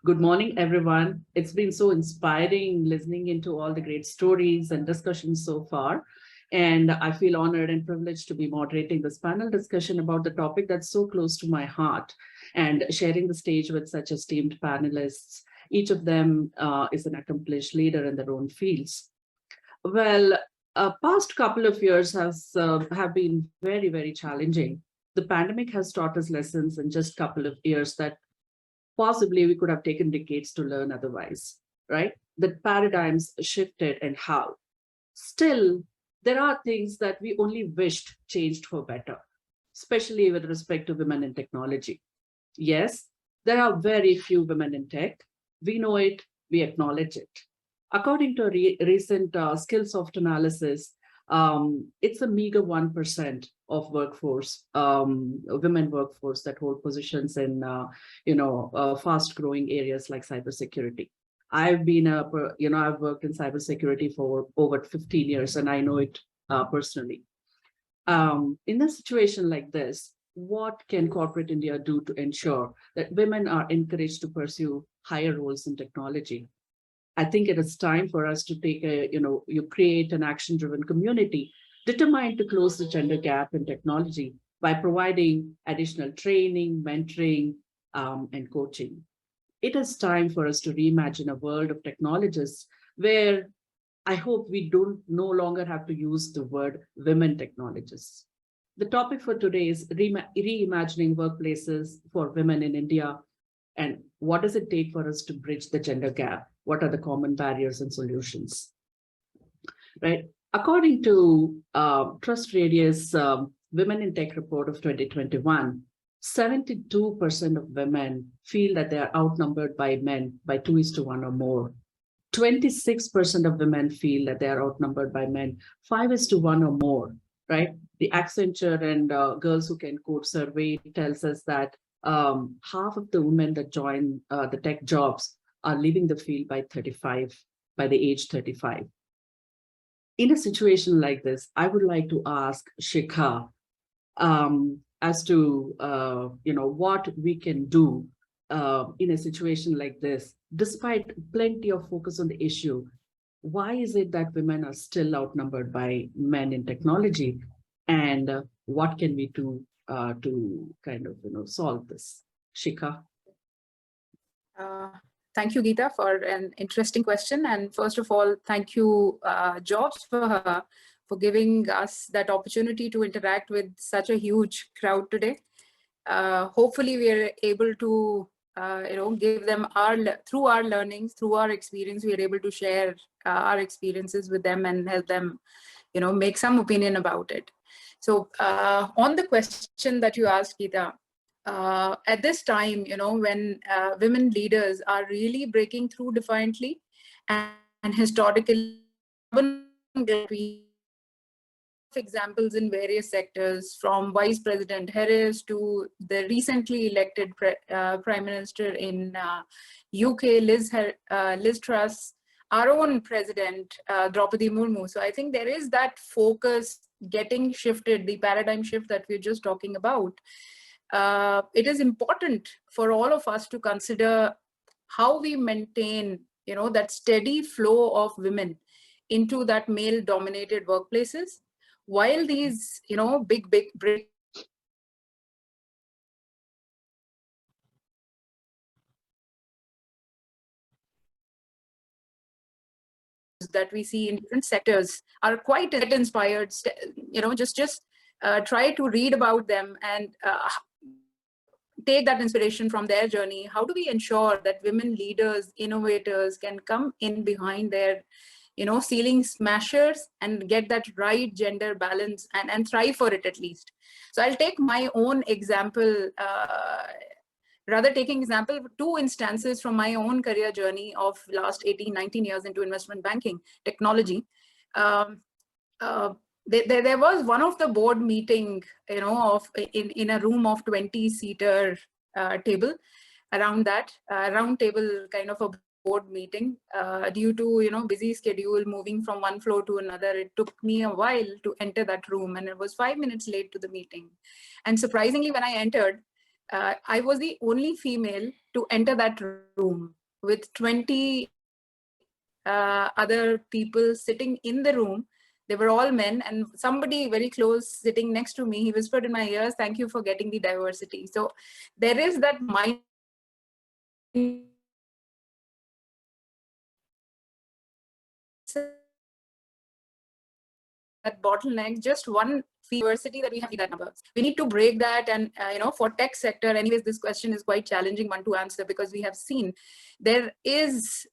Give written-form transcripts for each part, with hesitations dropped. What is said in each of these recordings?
Good morning, everyone. It's been so inspiring listening into all the great stories and discussions so far. And I feel honored and privileged to be moderating this panel discussion about the topic that's so close to my heart and sharing the stage with such esteemed panelists. Each of them is an accomplished leader in their own fields. Well, past couple of years have been very, very challenging. The pandemic has taught us lessons in just a couple of years that possibly we could have taken decades to learn otherwise, right? The paradigms shifted and how. Still, there are things that we only wished changed for better, especially with respect to women in technology. Yes, there are very few women in tech. We know it, we acknowledge it. According to a recent Skillsoft Analysis, it's a meager 1% of workforce, women workforce that hold positions in, fast-growing areas like cybersecurity. I've been I've worked in cybersecurity for over 15 years, and I know it personally. In a situation like this, what can corporate India do to ensure that women are encouraged to pursue higher roles in technology? I think it is time for us to take you create an action-driven community determined to close the gender gap in technology by providing additional training, mentoring, and coaching. It is time for us to reimagine a world of technologists where I hope we no longer have to use the word women technologists. The topic for today is reimagining workplaces for women in India. And what does it take for us to bridge the gender gap? What are the common barriers and solutions? Right. According to Trust Radius Women in Tech report of 2021, 72% of women feel that they are outnumbered by men by 2:1 or more. 26% of women feel that they are outnumbered by men 5:1 or more. Right. The Accenture and Girls Who Can Code survey tells us that half of the women that join the tech jobs are leaving the field by the age 35. In a situation like this, I would like to ask Shikha as to what we can do in a situation like this, despite plenty of focus on the issue. Why is it that women are still outnumbered by men in technology, and what can we do to kind of solve this? Shikha. Thank you, Geeta, for an interesting question. And first of all, thank you, Jobs, for giving us that opportunity to interact with such a huge crowd today. Hopefully, we are able to, give them through our learnings, through our experience, we are able to share our experiences with them and help them, make some opinion about it. So on the question that you asked, Geeta, at this time, when women leaders are really breaking through defiantly and historically, examples in various sectors, from Vice President Harris to the recently elected Prime Minister in UK, Liz Truss, our own President, Draupadi Murmu. So I think there is that focus getting shifted, the paradigm shift that we're just talking about. It is important for all of us to consider how we maintain, that steady flow of women into that male-dominated workplaces, while these, big break that we see in different sectors are quite inspired. Just try to read about them and take that inspiration from their journey. How do we ensure that women leaders, innovators can come in behind their, ceiling smashers and get that right gender balance and thrive for it at least? So I'll take my own example, two instances from my own career journey of last 18, 19 years into investment banking technology. There was one of the board meeting, in a room of 20-seater table. Around that round table kind of a board meeting due to busy schedule, moving from one floor to another. It took me a while to enter that room, and it was 5 minutes late to the meeting. And surprisingly, when I entered, I was the only female to enter that room with 20 other people sitting in the room. They were all men, and somebody very close sitting next to me, he whispered in my ears, "Thank you for getting the diversity." So there is that mind that bottleneck, just one diversity that we have that number. We need to break that. And for tech sector, anyways, this question is quite challenging one to answer, because we have seen there is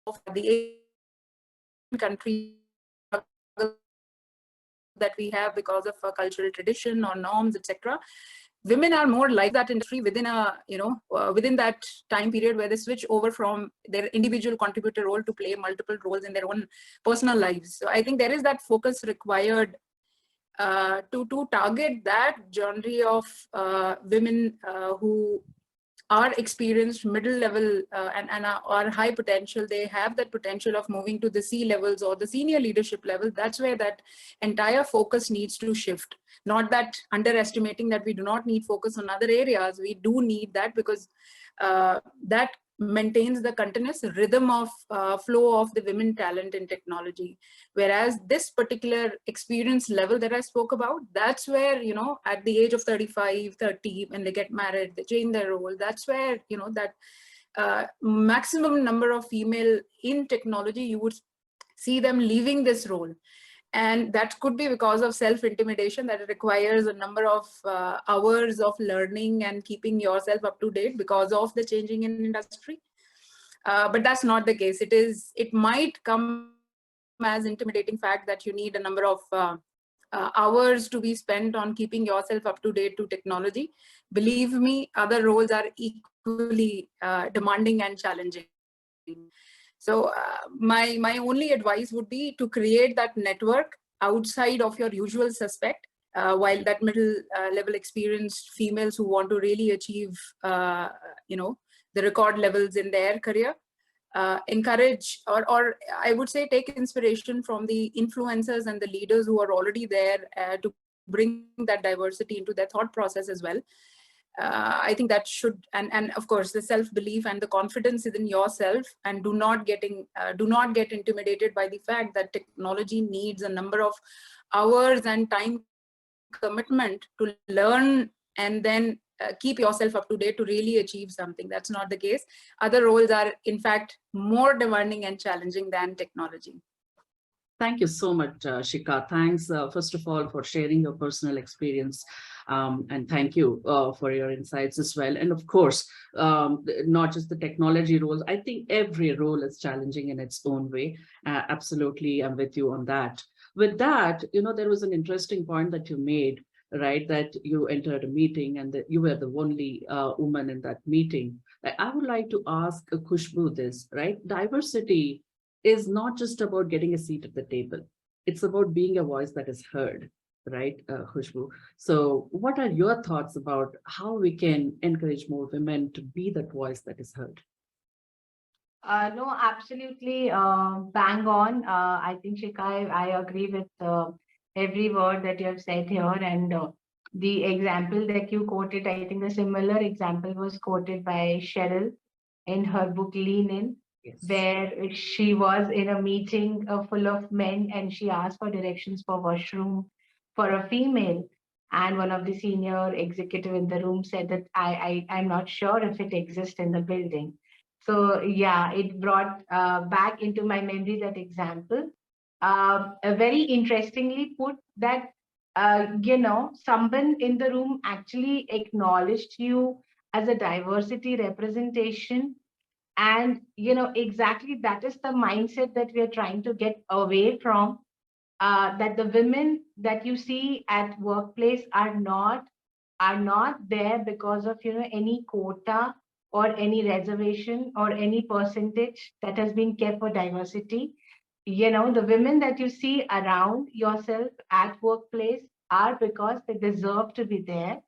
of the country that we have because of a cultural tradition or norms, etc. Women are more like that industry within within that time period where they switch over from their individual contributor role to play multiple roles in their own personal lives. So I think there is that focus required to target that genre of women who are experienced middle level and are high potential. They have that potential of moving to the C levels or the senior leadership level. That's where that entire focus needs to shift. Not that underestimating that we do not need focus on other areas. We do need that, because that maintains the continuous rhythm of flow of the women talent in technology. Whereas this particular experience level that I spoke about, that's where, at the age of 35, 30, when they get married, they change their role. That's where, that maximum number of female in technology, you would see them leaving this role. And that could be because of self-intimidation, that it requires a number of hours of learning and keeping yourself up to date because of the changing in industry. But that's not the case. It might come as intimidating fact that you need a number of hours to be spent on keeping yourself up to date to technology. Believe me, other roles are equally demanding and challenging. So my only advice would be to create that network outside of your usual suspect, while that middle level experienced females who want to really achieve, the record levels in their career, encourage, or I would say take inspiration from the influencers and the leaders who are already there to bring that diversity into their thought process as well. I think that should, and of course the self-belief and the confidence is in yourself, and do not get intimidated by the fact that technology needs a number of hours and time commitment to learn and then keep yourself up to date to really achieve something. That's not the case. Other roles are in fact more demanding and challenging than technology. Thank you so much, Shikha. Thanks, first of all, for sharing your personal experience. And thank you for your insights as well. And of course, not just the technology roles, I think every role is challenging in its own way. Absolutely, I'm with you on that. With that, there was an interesting point that you made, right? That you entered a meeting and that you were the only woman in that meeting. I would like to ask Khushboo this, right? Diversity is not just about getting a seat at the table. It's about being a voice that is heard, right, Khushboo? So what are your thoughts about how we can encourage more women to be that voice that is heard? No, absolutely bang on. I think, Shikha, I agree with every word that you have said here. And the example that you quoted, I think a similar example was quoted by Cheryl in her book Lean In, Yes. where she was in a meeting full of men and she asked for directions for washroom for a female. And one of the senior executive in the room said that I'm not sure if it exists in the building. So yeah, it brought back into my memory that example. Very interestingly put that, someone in the room actually acknowledged you as a diversity representation. And, exactly that is the mindset that we are trying to get away from, that the women that you see at workplace are not are not there because of, any quota or any reservation or any percentage that has been kept for diversity. The women that you see around yourself at workplace are because they deserve to be there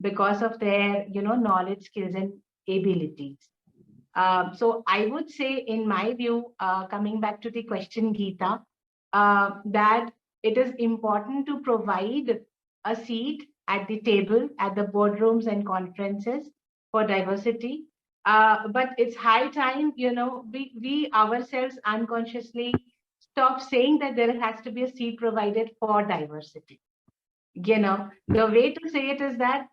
because of their, knowledge, skills, and abilities. So I would say, in my view, coming back to the question, Geeta, that it is important to provide a seat at the table, at the boardrooms and conferences for diversity. But it's high time, we ourselves unconsciously stop saying that there has to be a seat provided for diversity. The way to say it is that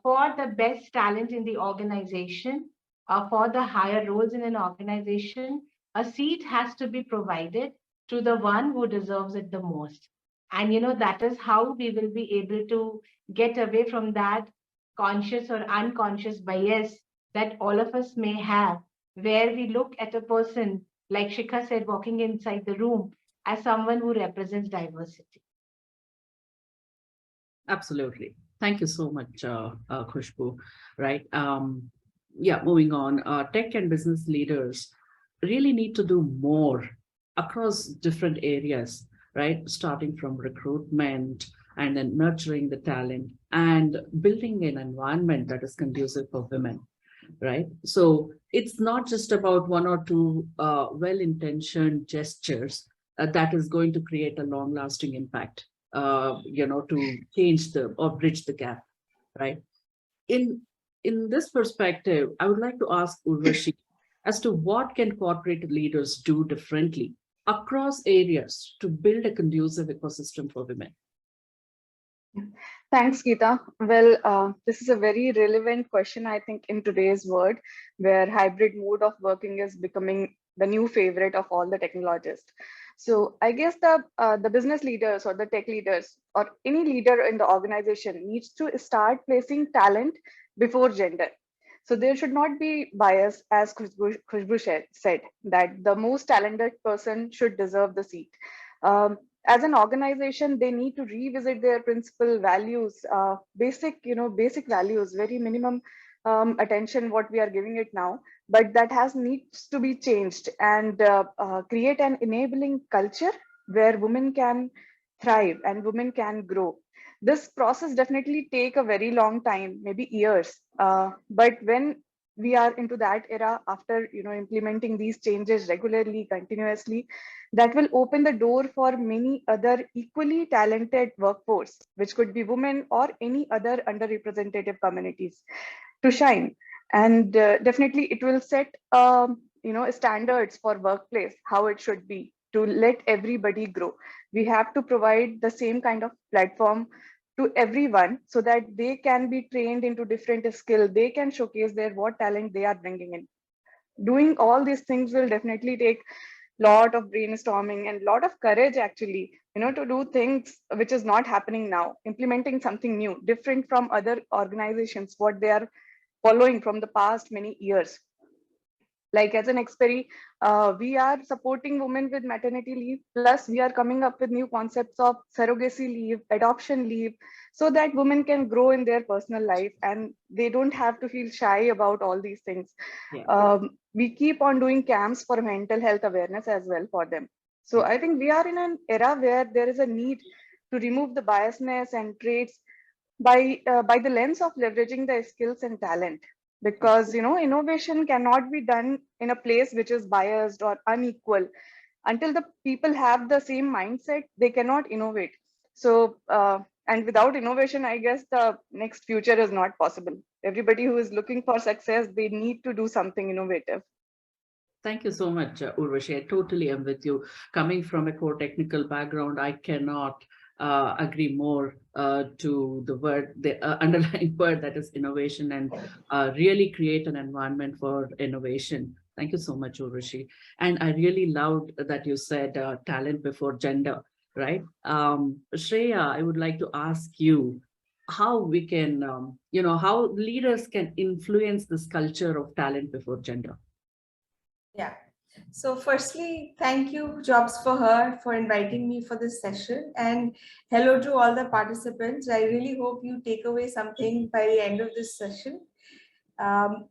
for the best talent in the organization, for the higher roles in an organization, a seat has to be provided to the one who deserves it the most. And that is how we will be able to get away from that conscious or unconscious bias that all of us may have, where we look at a person, like Shikha said, walking inside the room, as someone who represents diversity. Absolutely. Thank you so much, Khushboo. Right. Yeah, moving on. Tech and business leaders really need to do more across different areas, right? Starting from recruitment and then nurturing the talent and building an environment that is conducive for women, right? So it's not just about one or two well-intentioned gestures that is going to create a long-lasting impact, to change or bridge the gap, right? In this perspective, I would like to ask Urvashi as to what can corporate leaders do differently across areas to build a conducive ecosystem for women. Thanks, Geeta. Well, this is a very relevant question, I think, in today's world, where hybrid mode of working is becoming the new favorite of all the technologists. So I guess the business leaders or the tech leaders or any leader in the organization needs to start placing talent before gender. So there should not be bias, as Khushboo said, that the most talented person should deserve the seat. As an organization, they need to revisit their principal values, basic values, very minimum attention what we are giving it now, but that needs to be changed and create an enabling culture where women can thrive and women can grow. This process definitely take a very long time, maybe years, but when we are into that era after implementing these changes regularly, continuously, that will open the door for many other equally talented workforce, which could be women or any other underrepresented communities, to shine. And definitely it will set standards for workplace, how it should be, to let everybody grow. We have to provide the same kind of platform to everyone so that they can be trained into different skills. They can showcase what talent they are bringing in. Doing all these things will definitely take lot of brainstorming and lot of courage, actually, to do things which is not happening now, implementing something new, different from other organizations, what they are following from the past many years. Like as an experiment, we are supporting women with maternity leave, plus we are coming up with new concepts of surrogacy leave, adoption leave, so that women can grow in their personal life and they don't have to feel shy about all these things. Yeah. We keep on doing camps for mental health awareness as well for them. So I think we are in an era where there is a need to remove the biasness and traits by the lens of leveraging the skills and talent, because innovation cannot be done in a place which is biased or unequal. Until the people have the same mindset, they cannot innovate. So and without innovation, I guess the next future is not possible. Everybody who is looking for success, they need to do something innovative. Thank you so much, Urvashi. I totally am with you. Coming from a core technical background, I cannot agree more to the underlying word, that is innovation, and really create an environment for innovation. Thank you so much, Urvashi. And I really loved that you said talent before gender, right? Shreya, I would like to ask you how we can, how leaders can influence this culture of talent before gender. Yeah. So firstly, thank you, Jobs for Her, for inviting me for this session. And hello to all the participants. I really hope you take away something by the end of this session.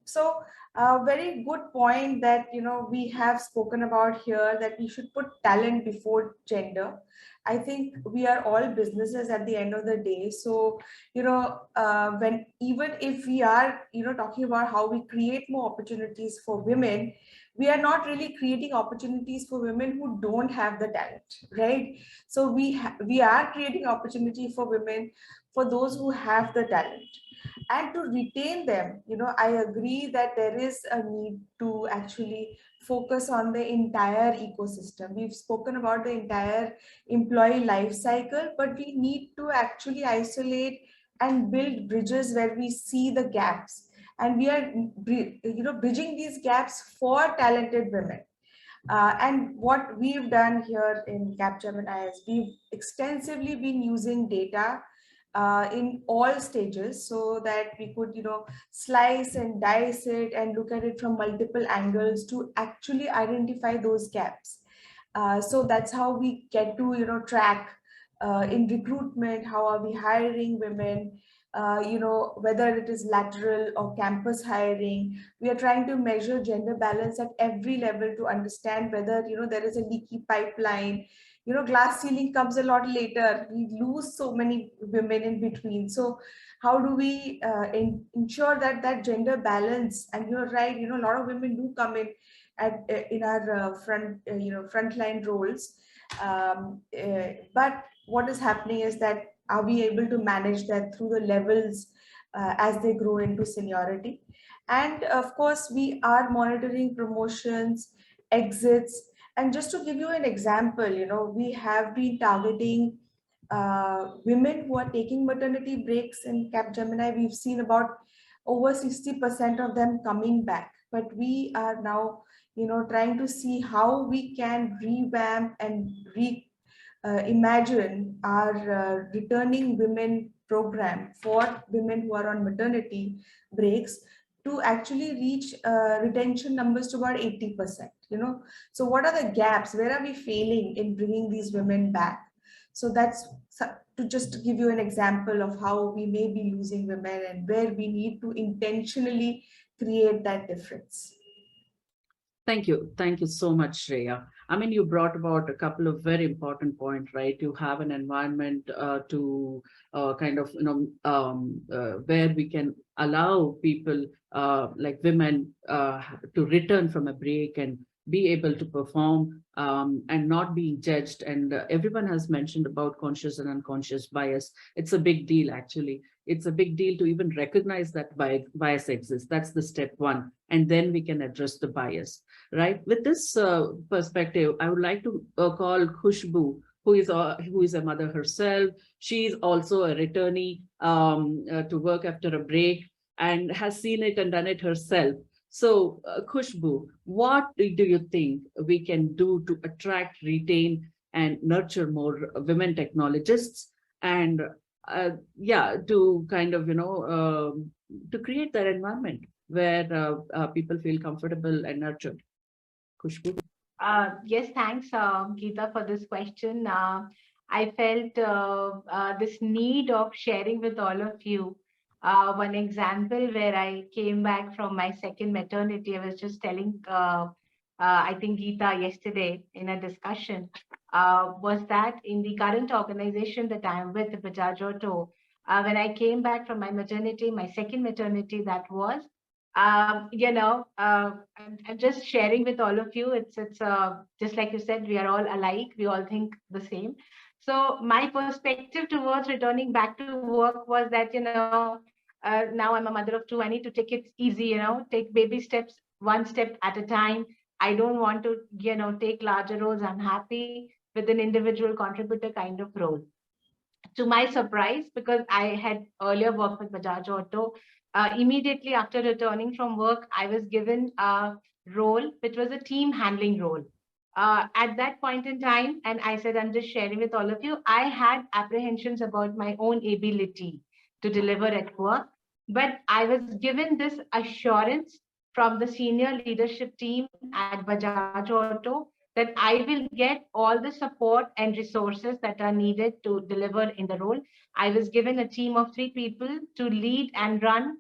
So a very good point that we have spoken about here, that we should put talent before gender. I think we are all businesses at the end of the day. So when even if we are talking about how we create more opportunities for women, we are not really creating opportunities for women who don't have the talent, right? So we are creating opportunity for women, for those who have the talent. And to retain them, I agree that there is a need to actually focus on the entire ecosystem. We've spoken about the entire employee life cycle, but we need to actually isolate and build bridges where we see the gaps, and we are bridging these gaps for talented women. And what we've done here in Capgemini is we've extensively been using data in all stages, so that we could slice and dice it and look at it from multiple angles to actually identify those gaps. So that's how we get to track in recruitment, how are we hiring women, whether it is lateral or campus hiring. We are trying to measure gender balance at every level to understand whether there is a leaky pipeline. Glass ceiling comes a lot later. We lose so many women in between. So how do we ensure that that gender balance? And you're right, a lot of women do come in our frontline roles. But what is happening is that, are we able to manage that through the levels as they grow into seniority? And of course, we are monitoring promotions, exits. And just to give you an example, we have been targeting women who are taking maternity breaks in Capgemini. We've seen about over 60% of them coming back. But we are now, trying to see how we can revamp and imagine our returning women program for women who are on maternity breaks to actually reach retention numbers to about 80%. So what are the gaps? Where are we failing in bringing these women back? So that's to just give you an example of how we may be losing women and where we need to intentionally create that difference. Thank you. Thank you so much, Shreya. I mean, you brought about a couple of very important points, right? You have an environment to kind of, where we can allow people like women to return from a break and be able to perform and not being judged. And everyone has mentioned about conscious and unconscious bias. It's a big deal, actually. It's a big deal to even recognize that bias exists. That's the step one. And then we can address the bias, right? With this perspective, I would like to call Khushboo, who is a mother herself. She is also a returnee to work after a break and has seen it and done it herself. So Khushboo, what do you think we can do to attract, retain, and nurture more women technologists? And to kind of, to create that environment where people feel comfortable and nurtured. Khushboo? Yes, thanks, Geeta, for this question. I felt this need of sharing with all of you one example where I came back from my second maternity. I was just telling, I think, Geeta yesterday in a discussion, was that in the current organization that I am with, Bajaj Auto, when I came back from my maternity, my second maternity that was, I'm just sharing with all of you. It's just like you said, we are all alike. We all think the same. So my perspective towards returning back to work was that, now I'm a mother of two. I need to take it easy, take baby steps, one step at a time. I don't want to, take larger roles. I'm happy with an individual contributor kind of role. To my surprise, because I had earlier worked with Bajaj Auto, immediately after returning from work, I was given a role, which was a team handling role. At that point in time, and I said, I'm just sharing with all of you, I had apprehensions about my own ability to deliver at work, but I was given this assurance from the senior leadership team at Bajaj Auto that I will get all the support and resources that are needed to deliver in the role. I was given a team of 3 people to lead and run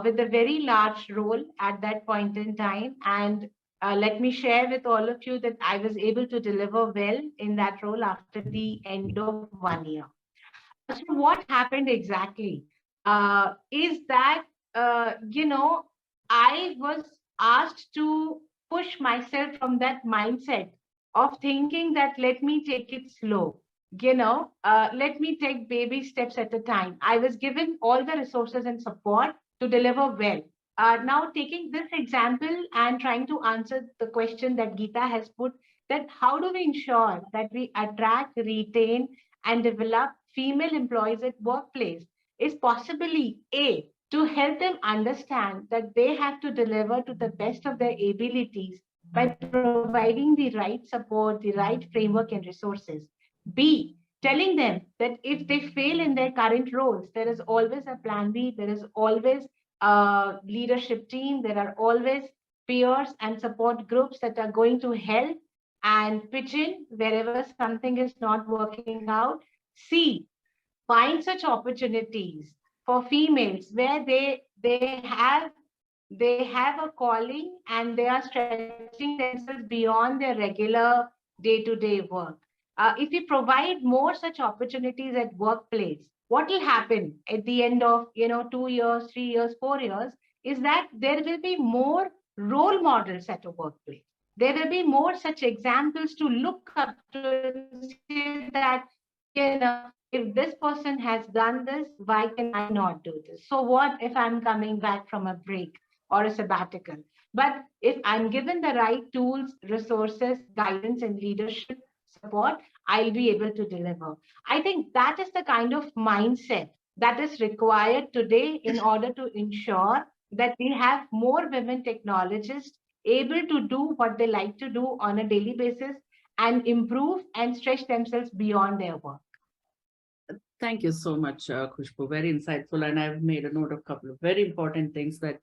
with a very large role at that point in time. And let me share with all of you that I was able to deliver well in that role after the end of 1 year. So what happened exactly is that, I was asked to push myself from that mindset of thinking that let me take it slow, let me take baby steps at a time. I was given all the resources and support to deliver well. Now, taking this example and trying to answer the question that Geeta has put, that how do we ensure that we attract, retain, and develop female employees at workplace is possibly to help them understand that they have to deliver to the best of their abilities by providing the right support, the right framework and resources. B, telling them that if they fail in their current roles, there is always a plan B, there is always a leadership team, there are always peers and support groups that are going to help and pitch in wherever something is not working out. C, find such opportunities for females where they have a calling and they are stretching themselves beyond their regular day-to-day work. If we provide more such opportunities at workplace, what will happen at the end of 2 years, 3 years, 4 years is that there will be more role models at a workplace. There will be more such examples to look up to and say that, if this person has done this, why can I not do this? So what if I'm coming back from a break or a sabbatical? But if I'm given the right tools, resources, guidance, and leadership support, I'll be able to deliver. I think that is the kind of mindset that is required today in order to ensure that we have more women technologists able to do what they like to do on a daily basis and improve and stretch themselves beyond their work. Thank you so much, Khushboo. Very insightful. And I've made a note of a couple of very important things that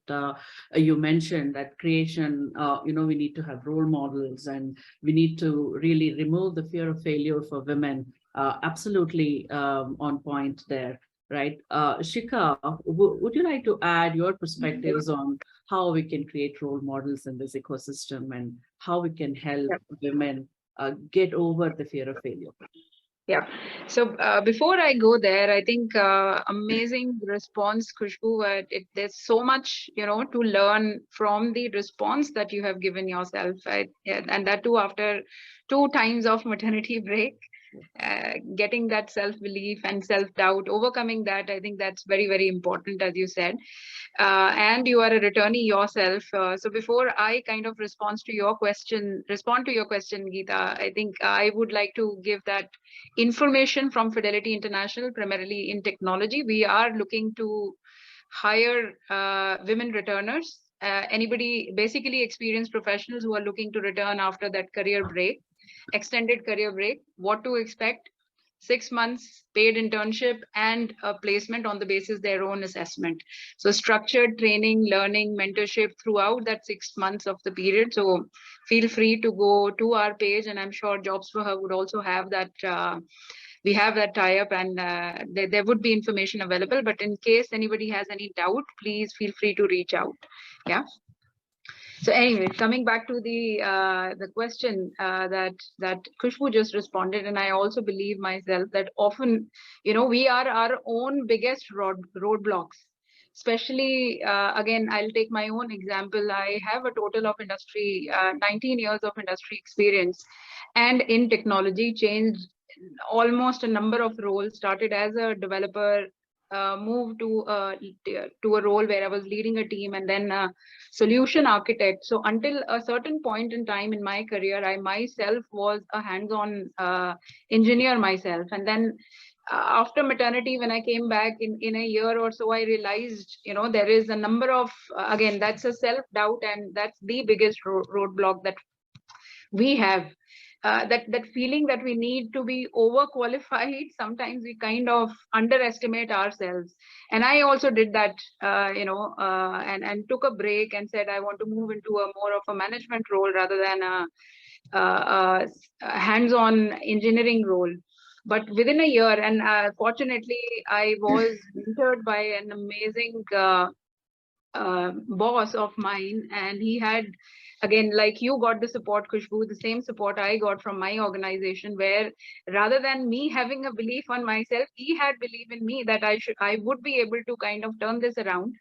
you mentioned, that creation, we need to have role models and we need to really remove the fear of failure for women. Absolutely on point there, right? Shikha, would you like to add your perspectives on how we can create role models in this ecosystem and how we can help women get over the fear of failure? Yeah. So before I go there, I think amazing response, Khushboo. There's so much, to learn from the response that you have given yourself, and that too after 2 times of maternity break. Getting that self-belief and self-doubt, overcoming that, I think that's very, very important, as you said. And you are a returnee yourself. So before I kind of respond to your question, Geeta, I think I would like to give that information from Fidelity International, primarily in technology. We are looking to hire women returners, anybody, basically experienced professionals who are looking to return after that career break, extended career break. What to expect? 6 months paid internship and a placement on the basis their own assessment. So structured training, learning, mentorship throughout that 6 months of the period. So feel free to go to our page, and I'm sure Jobs for Her would also have that. We have that tie-up, and there would be information available. But in case anybody has any doubt, please feel free to reach out. Yeah. So anyway, coming back to the question that Khushboo just responded, and I also believe myself that often, we are our own biggest roadblocks. Especially, again, I'll take my own example. I have a total of 19 years of industry experience, and in technology, changed almost a number of roles. Started as a developer, moved to a role where I was leading a team, and then a solution architect. So until a certain point in time in my career, I myself was a hands-on engineer myself. And then after maternity, when I came back in a year or so, I realized, there is a number of, again, that's a self-doubt, and that's the biggest roadblock that we have. that feeling that we need to be overqualified. Sometimes we kind of underestimate ourselves, and I also did that, and took a break and said I want to move into a more of a management role rather than a hands-on engineering role. But within a year, and fortunately, I was mentored by an amazing boss of mine, and he had, again, like you got the support, Khushboo, the same support I got from my organization, where rather than me having a belief on myself, he had belief in me that I would be able to kind of turn this around.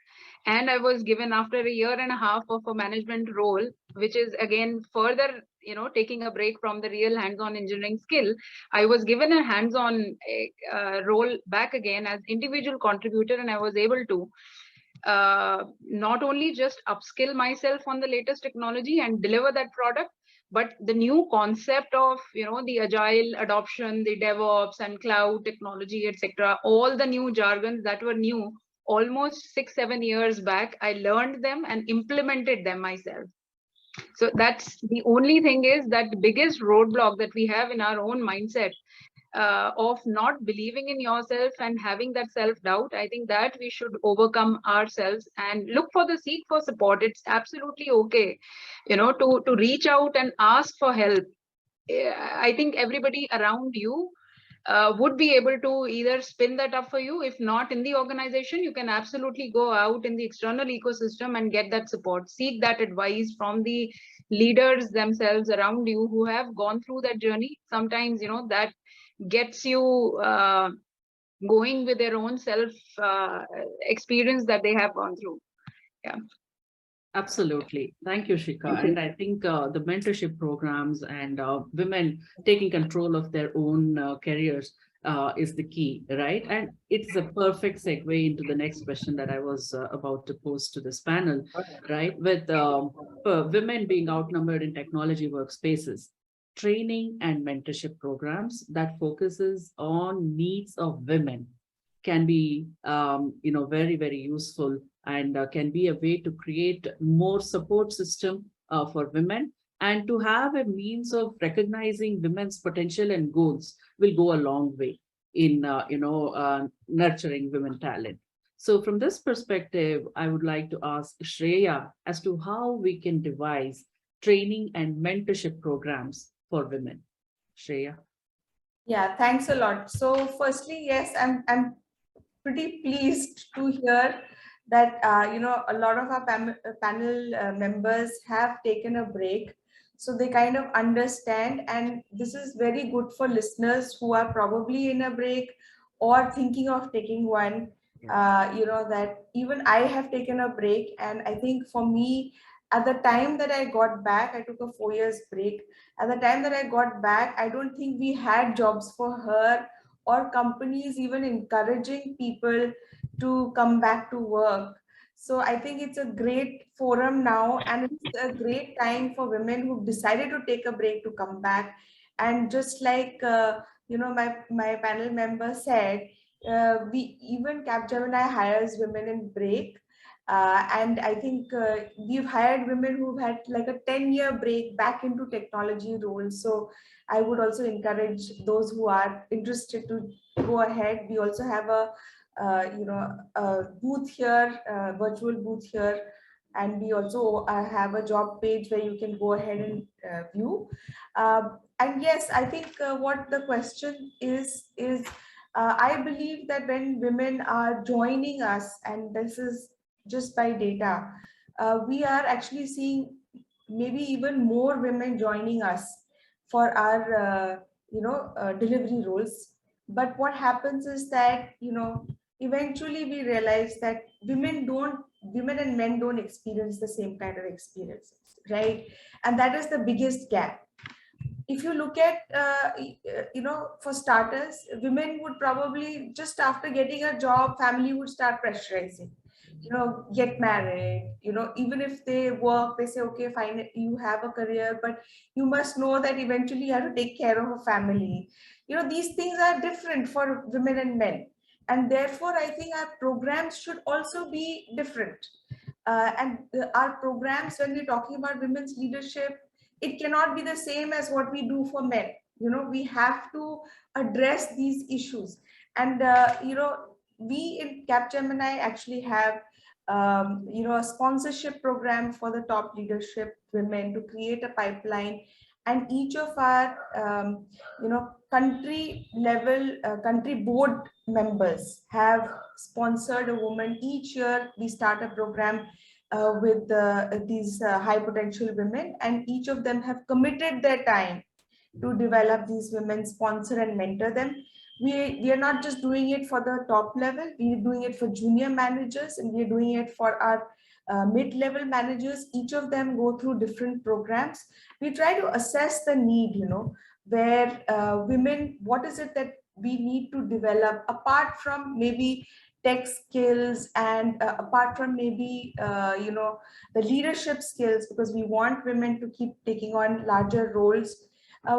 And I was given, after a year and a half of a management role, which is again further, taking a break from the real hands-on engineering skill, I was given a hands-on role back again as individual contributor, and I was able to not only just upskill myself on the latest technology and deliver that product, but the new concept of the agile adoption, the DevOps and cloud technology, etc., all the new jargons that were new almost 6-7 years back, I learned them and implemented them myself. So that's the only thing, is that the biggest roadblock that we have in our own mindset of not believing in yourself and having that self-doubt. I think that we should overcome ourselves and seek for support. It's absolutely okay, to reach out and ask for help. I think everybody around you would be able to either spin that up for you. If not in the organization, you can absolutely go out in the external ecosystem and get that support. Seek that advice from the leaders themselves around you who have gone through that journey. Sometimes, that gets you going with their own self experience that they have gone through. Yeah. Absolutely. Thank you, Shikha. And I think the mentorship programs and women taking control of their own careers is the key, right? And it's a perfect segue into the next question that I was about to pose to this panel, right? With women being outnumbered in technology workspaces, training and mentorship programs that focuses on needs of women can be, very, very useful, and can be a way to create more support system for women, and to have a means of recognizing women's potential and goals will go a long way in nurturing women talent. So from this perspective, I would like to ask Shreya as to how we can devise training and mentorship programs for women. Shreya. Yeah, thanks a lot. So firstly, yes, I'm pretty pleased to hear that a lot of our panel members have taken a break, so they kind of understand, and this is very good for listeners who are probably in a break or thinking of taking one. That even I have taken a break, and I think for me, at the time that I got back, I took a 4 years break. At the time that I got back, I don't think we had jobs for her or companies even encouraging people to come back to work. So I think it's a great forum now, and it's a great time for women who've decided to take a break to come back. And just like my panel member said, we even Capgemini hires women in break. And I think we've hired women who've had like a 10-year break back into technology roles. So I would also encourage those who are interested to go ahead. We also have a booth here, virtual booth here, and we also have a job page where you can go ahead and view. And yes, I think what the question is I believe that when women are joining us, and this is just by data, we are actually seeing maybe even more women joining us for our delivery roles. But what happens is that eventually we realize that women and men don't experience the same kind of experiences, right? And that is the biggest gap. If you look at for starters, women would probably, just after getting a job, family would start pressurizing, get married, even if they work, they say, okay, fine, you have a career, but you must know that eventually you have to take care of a family. These things are different for women and men, and therefore I think our programs should also be different. And our programs, when we're talking about women's leadership, it cannot be the same as what we do for men. We have to address these issues. And, we in Capgemini actually have, a sponsorship program for the top leadership women to create a pipeline. And each of our, country level, country board members have sponsored a woman. Each year we start a program with these high potential women, and each of them have committed their time to develop these women, sponsor and mentor them. We are not just doing it for the top level, we are doing it for junior managers, and we are doing it for our mid-level managers. Each of them go through different programs. We try to assess the need, where women, what is it that we need to develop apart from maybe tech skills, and apart from maybe, the leadership skills, because we want women to keep taking on larger roles.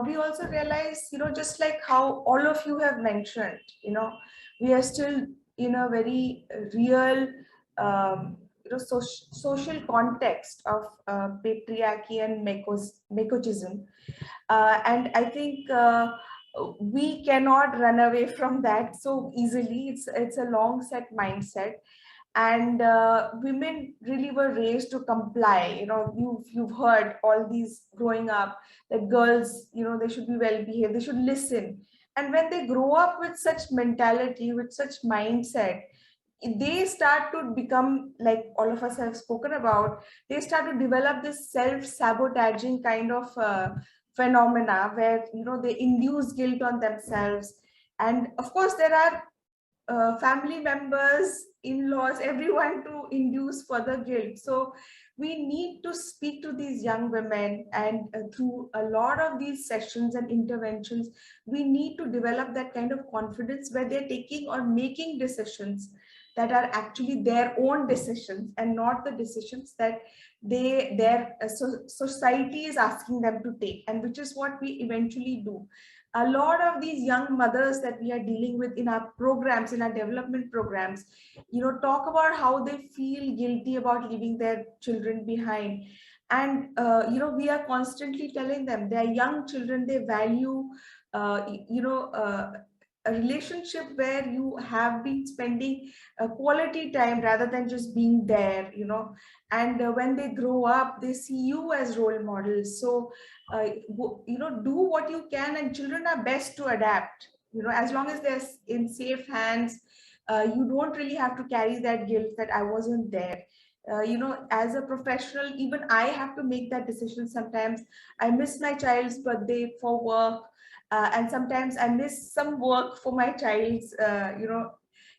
We also realize, just like how all of you have mentioned, we are still in a very real, social context of patriarchy and machism. And I think we cannot run away from that so easily. It's a long set mindset. And women really were raised to comply. You've heard all these growing up, that girls, they should be well behaved, they should listen. And when they grow up with such mentality, with such mindset, they start to become, like all of us have spoken about, they start to develop this self-sabotaging kind of phenomena, where they induce guilt on themselves. And of course there are family members, in-laws, everyone to induce further guilt. So we need to speak to these young women, and through a lot of these sessions and interventions, we need to develop that kind of confidence where they're taking or making decisions that are actually their own decisions, and not the decisions that society is asking them to take, and which is what we eventually do. A lot of these young mothers that we are dealing with in our programs, in our development programs, talk about how they feel guilty about leaving their children behind. And, we are constantly telling them, they are young children, they value, a relationship where you have been spending quality time rather than just being there, and when they grow up, they see you as role models. So, do what you can, and children are best to adapt, as long as they're in safe hands. You don't really have to carry that guilt that I wasn't there. As a professional, even I have to make that decision. Sometimes I miss my child's birthday for work, and sometimes I miss some work for my child's,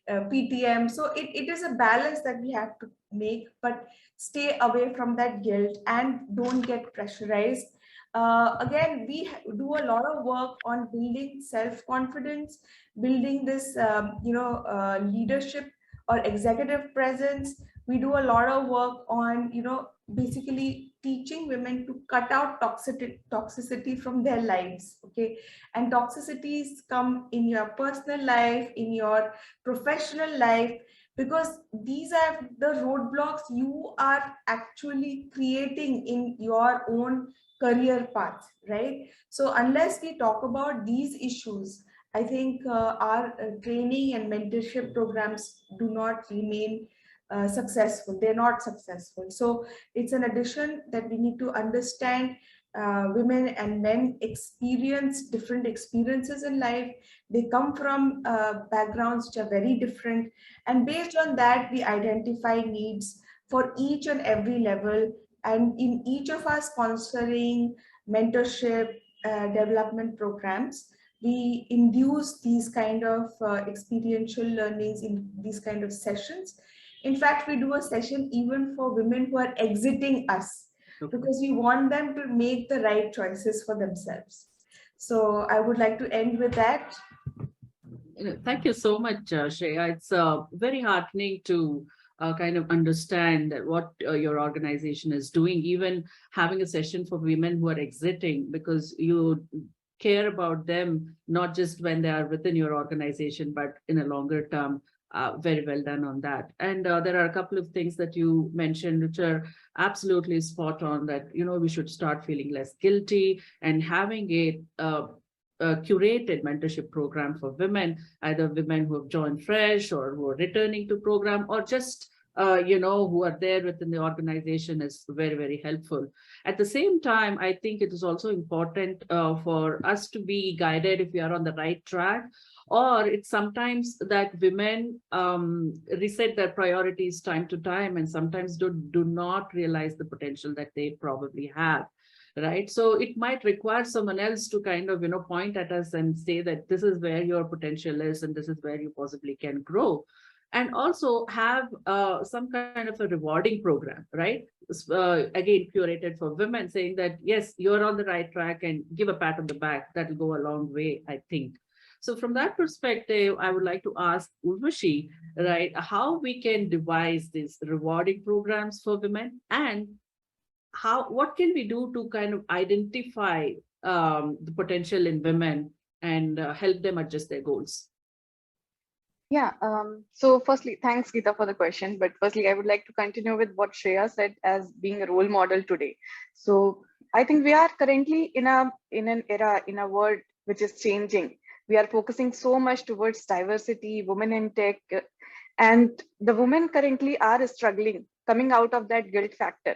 PTM. So it is a balance that we have to make, but stay away from that guilt and don't get pressurized. Again, we do a lot of work on building self-confidence, building this, leadership or executive presence. We do a lot of work on, basically teaching women to cut out toxicity from their lives. Okay. And toxicities come in your personal life, in your professional life, because these are the roadblocks you are actually creating in your own career path, right? So unless we talk about these issues, I think our training and mentorship programs do not remain successful. They're not successful. So it's an addition that we need to understand. Women and men experience different experiences in life. They come from backgrounds which are very different. And based on that, we identify needs for each and every level. And in each of our sponsoring, mentorship, development programs, we induce these kind of experiential learnings in these kind of sessions. In fact, we do a session even for women who are exiting us, because we want them to make the right choices for themselves. So I would like to end with that. Thank you so much, Shreya. It's very heartening to kind of understand what your organization is doing, even having a session for women who are exiting, because you care about them, not just when they are within your organization, but in a longer term very well done on that. And there are a couple of things that you mentioned, which are absolutely spot on, that, we should start feeling less guilty and having a curated mentorship program for women, either women who have joined fresh or who are returning to program, or just who are there within the organization, is very, very helpful. At the same time, I think it is also important for us to be guided if we are on the right track, or it's sometimes that women reset their priorities time to time and sometimes do not realize the potential that they probably have. Right. So it might require someone else to kind of, point at us and say that this is where your potential is and this is where you possibly can grow. And also have some kind of a rewarding program, right? Again, curated for women, saying that, yes, you're on the right track, and give a pat on the back. That'll go a long way, I think. So from that perspective, I would like to ask Urvashi, right, how we can devise these rewarding programs for women, and what can we do to kind of identify the potential in women and help them adjust their goals? Yeah, so firstly, thanks, Geeta, for the question. But firstly, I would like to continue with what Shreya said as being a role model today. So I think we are currently in an era, in a world which is changing. We are focusing so much towards diversity, women in tech, and the women currently are struggling, coming out of that guilt factor.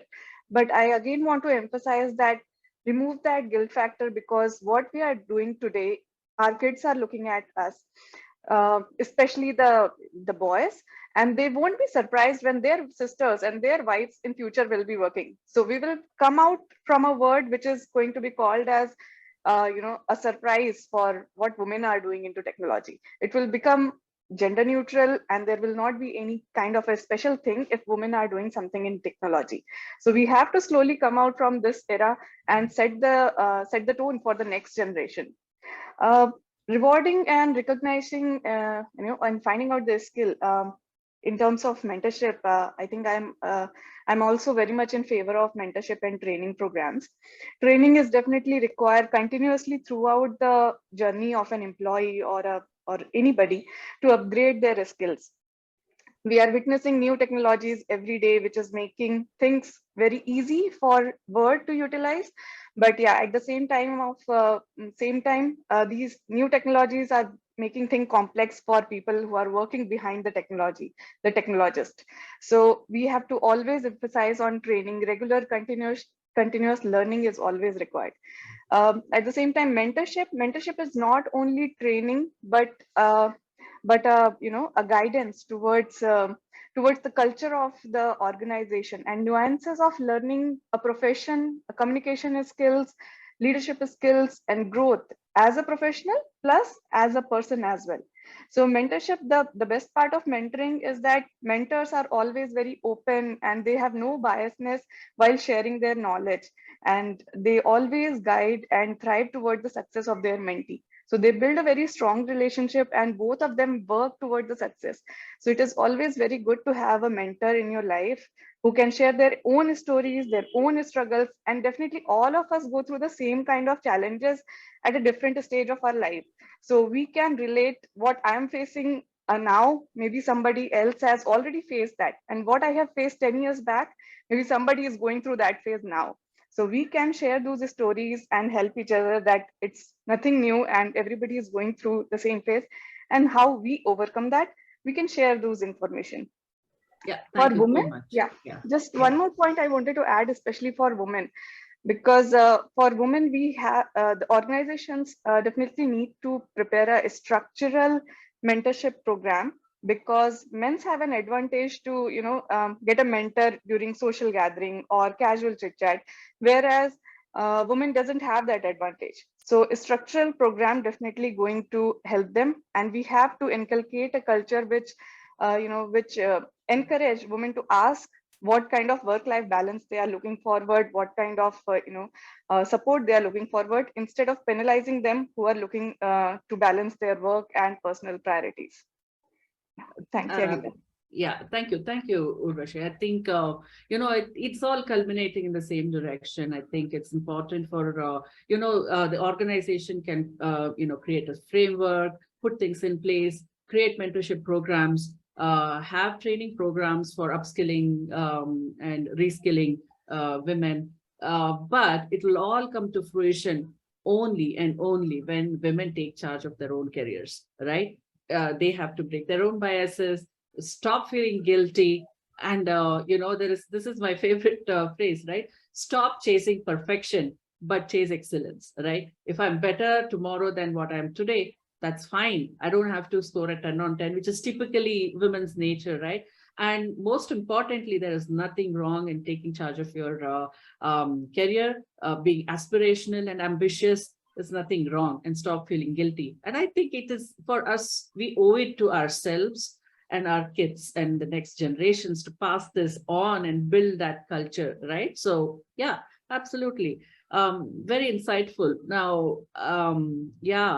But I again want to emphasize that remove that guilt factor, because what we are doing today, our kids are looking at us, especially the boys, and they won't be surprised when their sisters and their wives in future will be working. So we will come out from a word which is going to be called as a surprise for what women are doing into technology. It will become gender neutral, and there will not be any kind of a special thing if women are doing something in technology. So we have to slowly come out from this era and set the tone for the next generation. Rewarding and recognizing, and finding out their skill. In terms of mentorship, I think I'm also very much in favor of mentorship and training programs. Training is definitely required continuously throughout the journey of an employee or anybody to upgrade their skills. We are witnessing new technologies every day, which is making things very easy for work to utilize. But yeah, at the same time, these new technologies are making things complex for people who are working behind the technology, the technologist. So we have to always emphasize on training. Regular, continuous learning is always required. At the same time, mentorship is not only training, but a guidance towards the culture of the organization and nuances of learning a profession, a communication skills, leadership skills, and growth as a professional plus as a person as well. So mentorship, the best part of mentoring is that mentors are always very open and they have no biasness while sharing their knowledge, and they always guide and thrive towards the success of their mentee. So they build a very strong relationship and both of them work toward the success. So it is always very good to have a mentor in your life who can share their own stories, their own struggles, and definitely all of us go through the same kind of challenges at a different stage of our life. So we can relate what I'm facing now, maybe somebody else has already faced that. And what I have faced 10 years back, maybe somebody is going through that phase now. So we can share those stories and help each other, that it's nothing new and everybody is going through the same phase, and how we overcome that, we can share those information. Yeah, for women, just one more point I wanted to add, especially for women, because for women, we have the organizations definitely need to prepare a structural mentorship program, because men have an advantage to get a mentor during social gathering or casual chit chat, whereas women doesn't have that advantage. So a structural program definitely going to help them, and we have to inculcate a culture which encourage women to ask what kind of work-life balance they are looking forward, what kind of support they are looking forward, instead of penalizing them who are looking to balance their work and personal priorities. Thanks, Yagita. Yeah, thank you, Urvashi. I think it's all culminating in the same direction. I think it's important for the organization can create a framework, put things in place, create mentorship programs, have training programs for upskilling and reskilling women, but it will all come to fruition only and only when women take charge of their own careers, right? They have to break their own biases, stop feeling guilty. And, this is my favorite phrase, right? Stop chasing perfection, but chase excellence, right? If I'm better tomorrow than what I am today, that's fine. I don't have to score a 10 on 10, which is typically women's nature, right? And most importantly, there is nothing wrong in taking charge of your career, being aspirational and ambitious. There's nothing wrong, and stop feeling guilty. And I think it is for us, we owe it to ourselves and our kids and the next generations to pass this on and build that culture, right? So yeah, absolutely. Very insightful. Now, Ujjwala,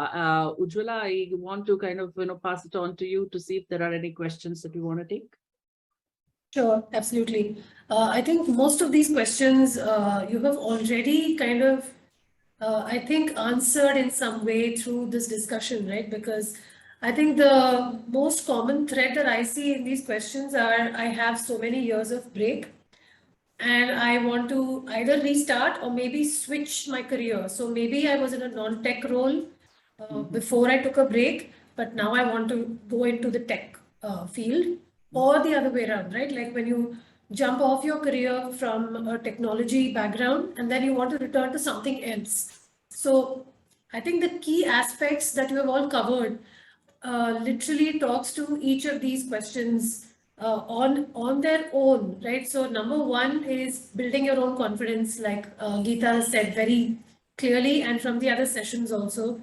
I want to kind of pass it on to you to see if there are any questions that you want to take. Sure, absolutely. I think most of these questions you have already kind of, I think, answered in some way through this discussion, right? Because I think the most common thread that I see in these questions are, I have so many years of break and I want to either restart or maybe switch my career. So maybe I was in a non-tech role before I took a break, but now I want to go into the tech field, or the other way around, right? Like when you jump off your career from a technology background and then you want to return to something else. So I think the key aspects that you have all covered literally talks to each of these questions on their own, right? So number one is building your own confidence, like Geeta said very clearly, and from the other sessions also.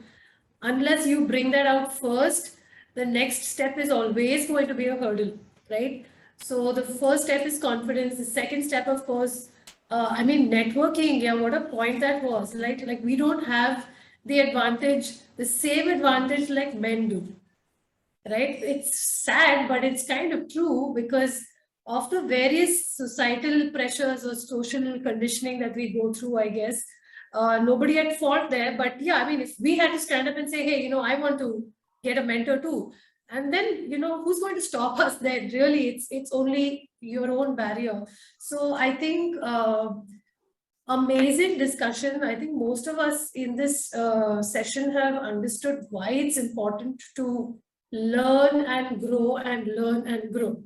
Unless you bring that out first, the next step is always going to be a hurdle, right? So the first step is confidence. The second step, of course, networking. Yeah, what a point that was. Like we don't have the advantage, the same advantage like men do, right? It's sad, but it's kind of true because of the various societal pressures or social conditioning that we go through, I guess. Nobody at fault there, but yeah, I mean, if we had to stand up and say, hey, I want to get a mentor too, and then, who's going to stop us there? Really, it's only your own barrier. So I think amazing discussion. I think most of us in this session have understood why it's important to learn and grow and learn and grow,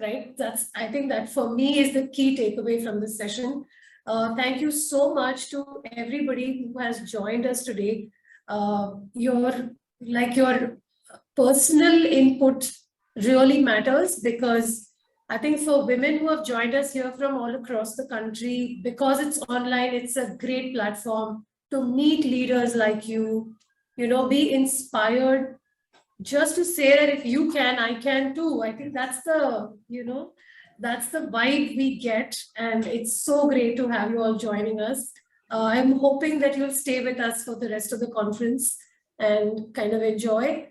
right? I think that for me is the key takeaway from this session. Thank you so much to everybody who has joined us today. Your personal input really matters, because I think for women who have joined us here from all across the country, because it's online, it's a great platform to meet leaders like you, be inspired, just to say that if you can, I can too. I think that's the, that's the vibe we get. And it's so great to have you all joining us. I'm hoping that you'll stay with us for the rest of the conference and kind of enjoy.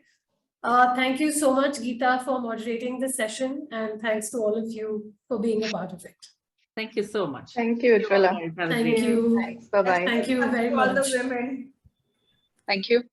Thank you so much, Geeta, for moderating the session. And thanks to all of you for being a part of it. Thank you so much. Thank you, Ujjwala. Thank you. Bye-bye. Thank you very All much. the women. Thank you.